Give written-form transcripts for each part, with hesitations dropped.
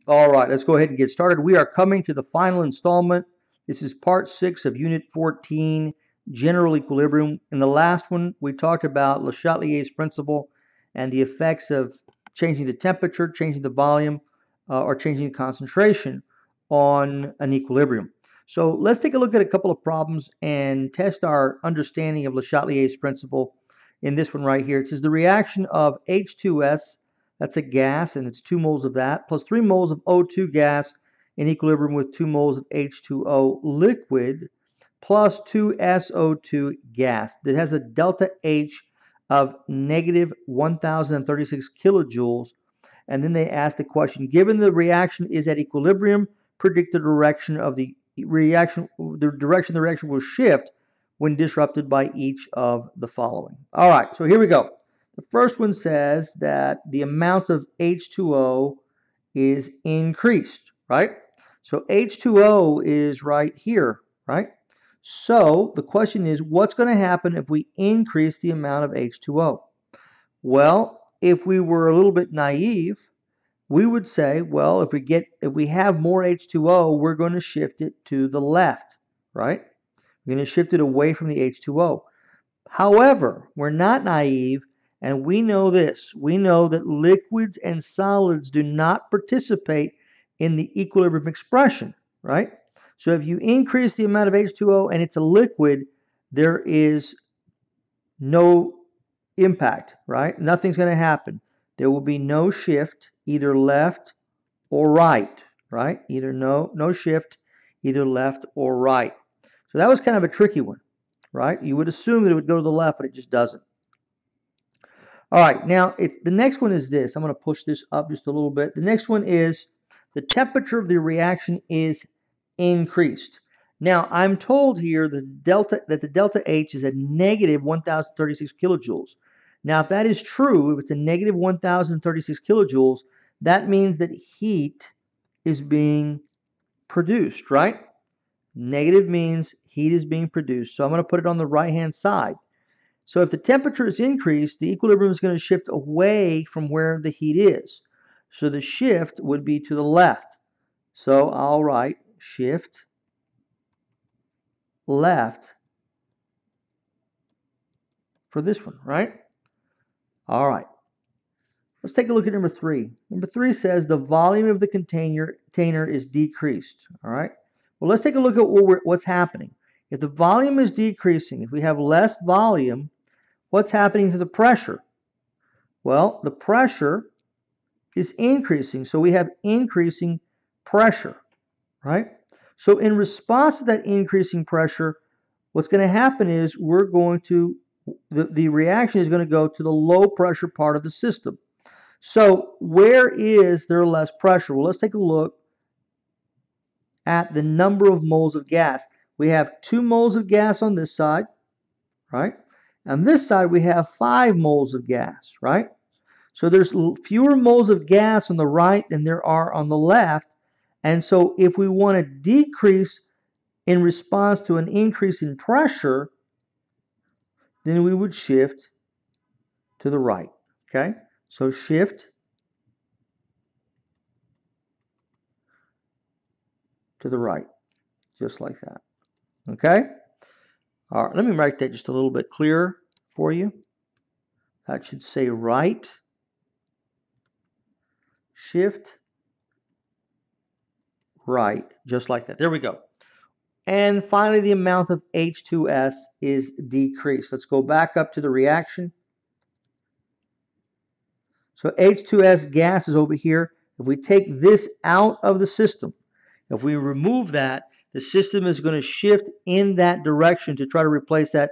All right, let's go ahead and get started. We are coming to the final installment. This is part 6 of Unit 14, General Equilibrium. In the last one, we talked about Le Chatelier's principle and the effects of changing the temperature, changing the volume, or changing the concentration on an equilibrium. So let's take a look at a couple of problems and test our understanding of Le Chatelier's principle in this one right here. It says the reaction of H2S, that's a gas, and it's 2 moles of that, plus 3 moles of O2 gas in equilibrium with 2 moles of H2O liquid, plus 2 SO2 gas that has a delta H of negative 1036 kilojoules. And then they ask the question, given the reaction is at equilibrium, predict the direction of the reaction, the reaction will shift when disrupted by each of the following. All right, so here we go. The first one says that the amount of H2O is increased, right? So H2O is right here, right? So the question is, what's going to happen if we increase the amount of H2O? Well, if we were a little bit naive, we would say, well, if we have more H2O, we're going to shift it to the left, right? We're going to shift it away from the H2O. However, we're not naive, and we know this. We know that liquids and solids do not participate in the equilibrium expression, right? So if you increase the amount of H2O and it's a liquid, there is no impact, right? Nothing's going to happen. There will be no shift, either left or right, right? Either no shift, either left or right. So that was kind of a tricky one, right? You would assume that it would go to the left, but it just doesn't. All right, now the next one is this. I'm going to push this up just a little bit. The next one is the temperature of the reaction is increased. Now, I'm told here that the delta H is at negative 1036 kilojoules. Now, if that is true, if it's a negative 1036 kilojoules, that means that heat is being produced, right? Negative means heat is being produced. So I'm going to put it on the right-hand side. So if the temperature is increased, the equilibrium is going to shift away from where the heat is. So the shift would be to the left. So I'll write shift left for this one, right? All right. Let's take a look at number 3. Number 3 says the volume of the container is decreased. All right. Well, let's take a look at what's happening. If the volume is decreasing, if we have less volume, what's happening to the pressure? Well, the pressure is increasing, so we have increasing pressure, right? So in response to that increasing pressure, what's going to happen is the reaction is going to go to the low pressure part of the system. So where is there less pressure? Well, let's take a look at the number of moles of gas. We have 2 moles of gas on this side, right? On this side, we have 5 moles of gas, right? So there's fewer moles of gas on the right than there are on the left. And so if we want to decrease in response to an increase in pressure, then we would shift to the right, okay? So shift to the right, just like that, okay? All right, let me write that just a little bit clearer for you. That should say right, shift, right, just like that. There we go. And finally, the amount of H2S is decreased. Let's go back up to the reaction. So H2S gas is over here. If we take this out of the system, if we remove that, the system is going to shift in that direction to try to replace that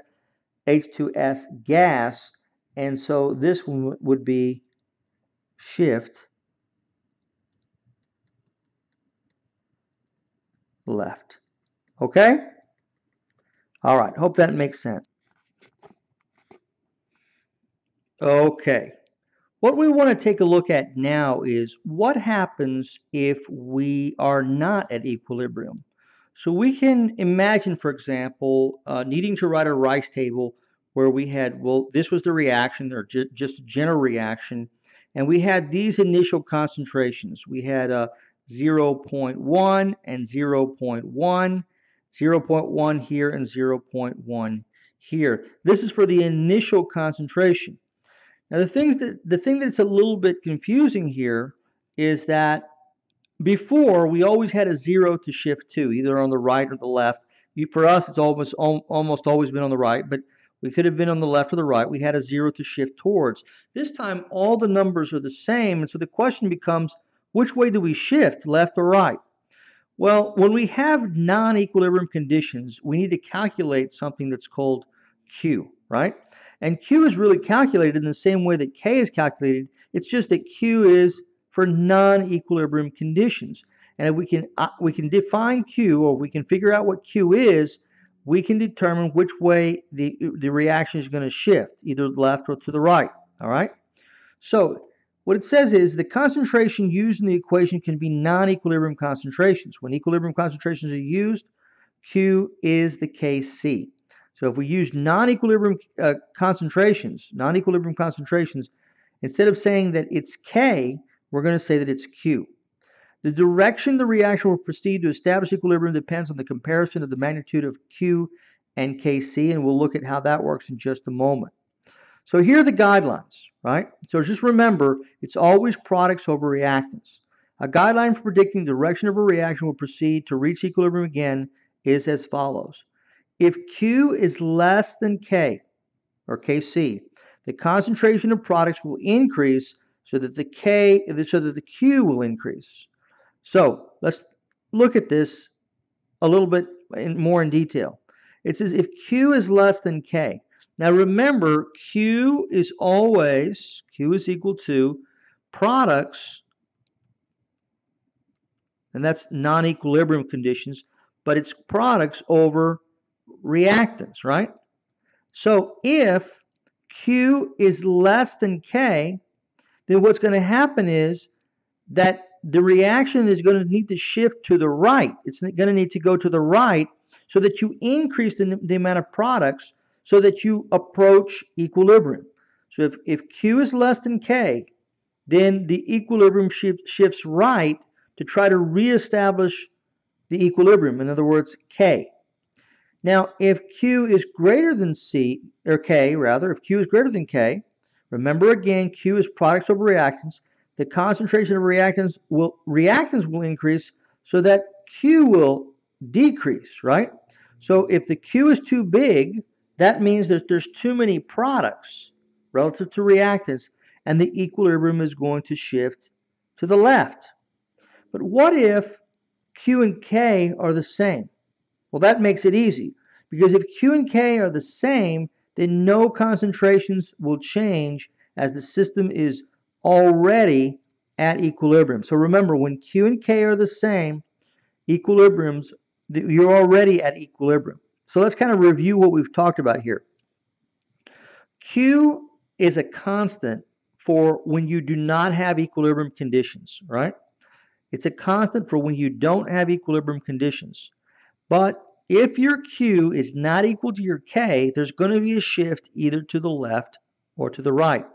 H2S gas. And so this one would be shift left. Okay? All right. Hope that makes sense. Okay. What we want to take a look at now is what happens if we are not at equilibrium. So we can imagine, for example, needing to write a Rice table where we had, well, this was the reaction, or just a general reaction, and we had these initial concentrations. We had 0.1 and 0.1, 0.1 here and 0.1 here. This is for the initial concentration. Now the thing that's a little bit confusing here is that before we always had a 0 to shift to, either on the right or the left. For us, it's almost always been on the right, but we could have been on the left or the right. We had a 0 to shift towards. This time, all the numbers are the same, and so the question becomes, which way do we shift, left or right? Well, when we have non-equilibrium conditions, we need to calculate something that's called Q, right? And Q is really calculated in the same way that K is calculated. It's just that Q is for non-equilibrium conditions. And if we can define Q, or we can figure out what Q is, we can determine which way the reaction is going to shift, either left or to the right. All right? So what it says is the concentration used in the equation can be non-equilibrium concentrations. When equilibrium concentrations are used, Q is the Kc. So if we use non-equilibrium concentrations, instead of saying that it's K, we're going to say that it's Q. The direction the reaction will proceed to establish equilibrium depends on the comparison of the magnitude of Q and Kc, and we'll look at how that works in just a moment. So here are the guidelines, right? So just remember, it's always products over reactants. A guideline for predicting the direction of a reaction will proceed to reach equilibrium again is as follows. If Q is less than K, or Kc, the concentration of products will increase so that the Q will increase. So let's look at this a little bit more in detail. It says if Q is less than K. Now remember, Q is equal to products, and that's non-equilibrium conditions, but it's products over reactants, right? So if Q is less than K, then what's going to happen is that the reaction is going to need to shift to the right. It's going to need to go to the right so that you increase the amount of products so that you approach equilibrium. So if Q is less than K, then the equilibrium shifts right to try to reestablish the equilibrium, in other words, K. Now, if Q is greater than K, if Q is greater than K, remember again, Q is products over reactants. The concentration of reactants will increase so that Q will decrease, right? So if the Q is too big, that means that there's too many products relative to reactants, and the equilibrium is going to shift to the left. But what if Q and K are the same? Well, that makes it easy, because if Q and K are the same, then no concentrations will change as the system is already at equilibrium. So remember, when Q and K are the same, you're already at equilibrium. So let's kind of review what we've talked about here. Q is a constant for when you do not have equilibrium conditions, right? It's a constant for when you don't have equilibrium conditions. But if your Q is not equal to your K, there's going to be a shift either to the left or to the right.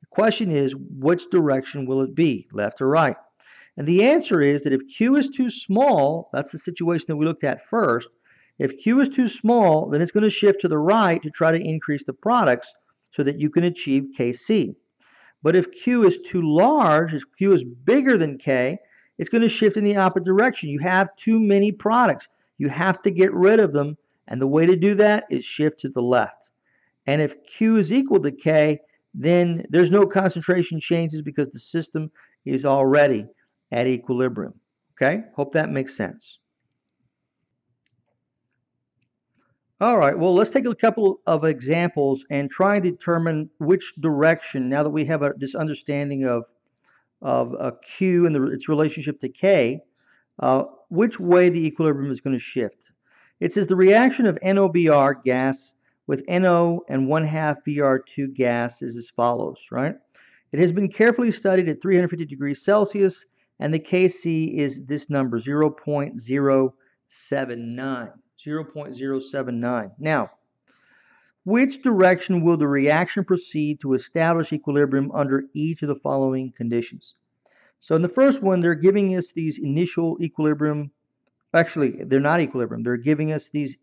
The question is, which direction will it be, left or right? And the answer is that if Q is too small, that's the situation that we looked at first. If Q is too small, then it's going to shift to the right to try to increase the products so that you can achieve Kc. But if Q is too large, if Q is bigger than K, it's going to shift in the opposite direction. You have too many products. You have to get rid of them, and the way to do that is shift to the left. And if Q is equal to K, then there's no concentration changes because the system is already at equilibrium. Okay? Hope that makes sense. All right, well, let's take a couple of examples and try and determine which direction, now that we have this understanding of Q and its relationship to K, which way the equilibrium is going to shift. It says the reaction of NOBr gas with NO and 1/2 Br2 gas is as follows, right? It has been carefully studied at 350 degrees Celsius, and the Kc is this number, 0.079. 0.079. Now, which direction will the reaction proceed to establish equilibrium under each of the following conditions? So in the first one, they're giving us these initial equilibrium. Actually, they're not equilibrium. They're giving us these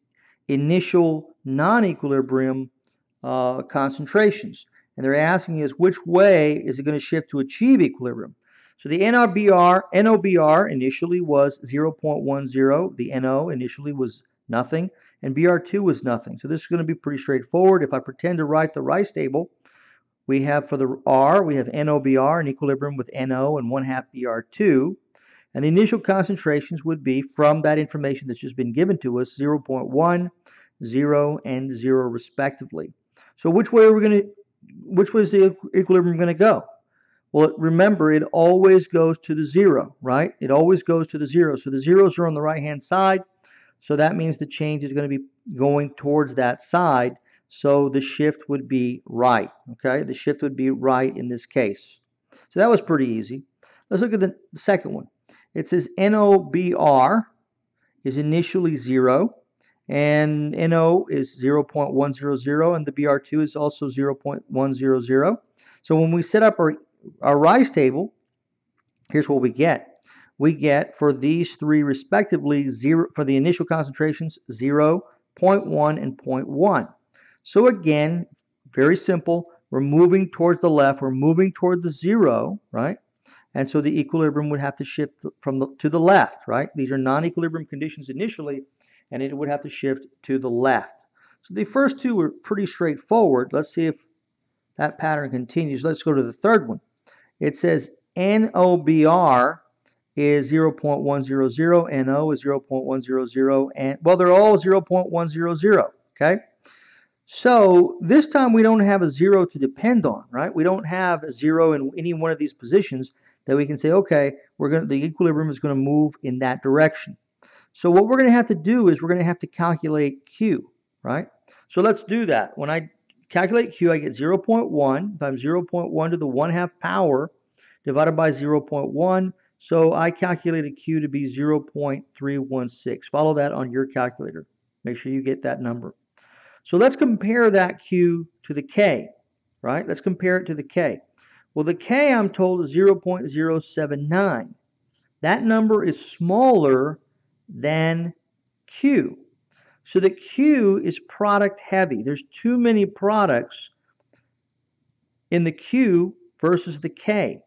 initial non-equilibrium concentrations. And they're asking us which way is it going to shift to achieve equilibrium. So the NOBR initially was 0.10. The NO initially was nothing. And BR2 was nothing. So this is going to be pretty straightforward. If I pretend to write the Rice table, we have for the R, we have NOBR in equilibrium with NO and 1/2 BR2. And the initial concentrations would be, from that information that's just been given to us, 0.1, 0, and 0 respectively. So which way is the equilibrium going to go? Well, remember, it always goes to the 0, right? It always goes to the 0. So the zeros are on the right-hand side. So that means the change is going to be going towards that side. So the shift would be right, okay? The shift would be right in this case. So that was pretty easy. Let's look at the second one. It says NOBR is initially 0, and NO is 0.100, and the BR2 is also 0.100. So when we set up our Rice table, here's what we get. We get, for these three respectively, 0 for the initial concentrations, 0, 0.1, and 0.1. So again, very simple. We're moving towards the left. We're moving toward the 0, right? And so the equilibrium would have to shift to the left, right? These are non-equilibrium conditions initially, and it would have to shift to the left. So the first two were pretty straightforward. Let's see if that pattern continues. Let's go to the third one. It says NOBR is 0.100, NO is 0.100, and, well, they're all 0.100, okay? So this time we don't have a 0 to depend on, right? We don't have a 0 in any one of these positions that we can say, okay, the equilibrium is going to move in that direction. So what we're going to have to do is we're going to have to calculate Q, right? So let's do that. When I calculate Q, I get 0.1 times 0.1 to the 1/2 power divided by 0.1. So I calculated Q to be 0.316. Follow that on your calculator. Make sure you get that number. So let's compare that Q to the K, right? Let's compare it to the K. Well, the K, I'm told, is 0.079. That number is smaller than Q. So the Q is product heavy. There's too many products in the Q versus the K.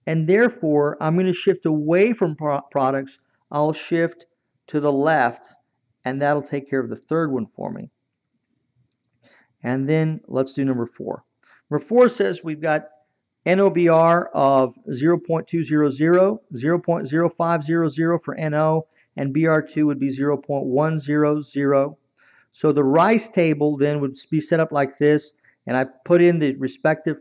And therefore, I'm going to shift away from products. I'll shift to the left, and that'll take care of the third one for me. And then let's do number 4. Number 4 says we've got NOBR of 0.200, 0.0500 for NO, and BR2 would be 0.100. So the Rice table then would be set up like this, and I put in the respective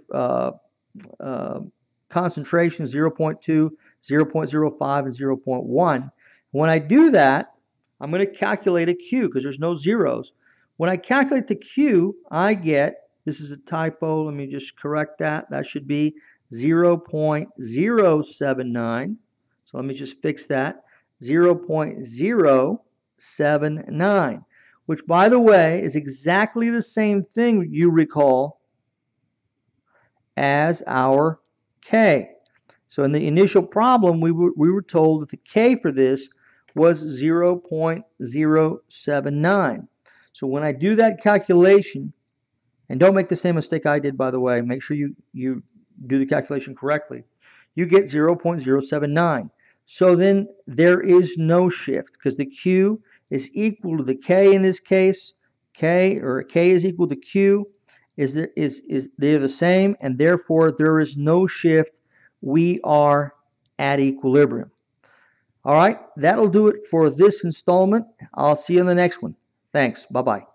concentrations, 0.2, 0.05, and 0.1. When I do that, I'm going to calculate a Q because there's no zeros. When I calculate the Q, I get, this is a typo, let me just correct that. That should be 0.079. So let me just fix that. 0.079, which, by the way, is exactly the same thing, you recall, as our K. So in the initial problem, we were told that the K for this was 0.079. So when I do that calculation, and don't make the same mistake I did, by the way, make sure you do the calculation correctly, you get 0.079. So then there is no shift because the Q is equal to the K in this case. K is equal to Q. They're the same, and therefore there is no shift. We are at equilibrium. All right, that'll do it for this installment. I'll see you in the next one. Thanks. Bye-bye.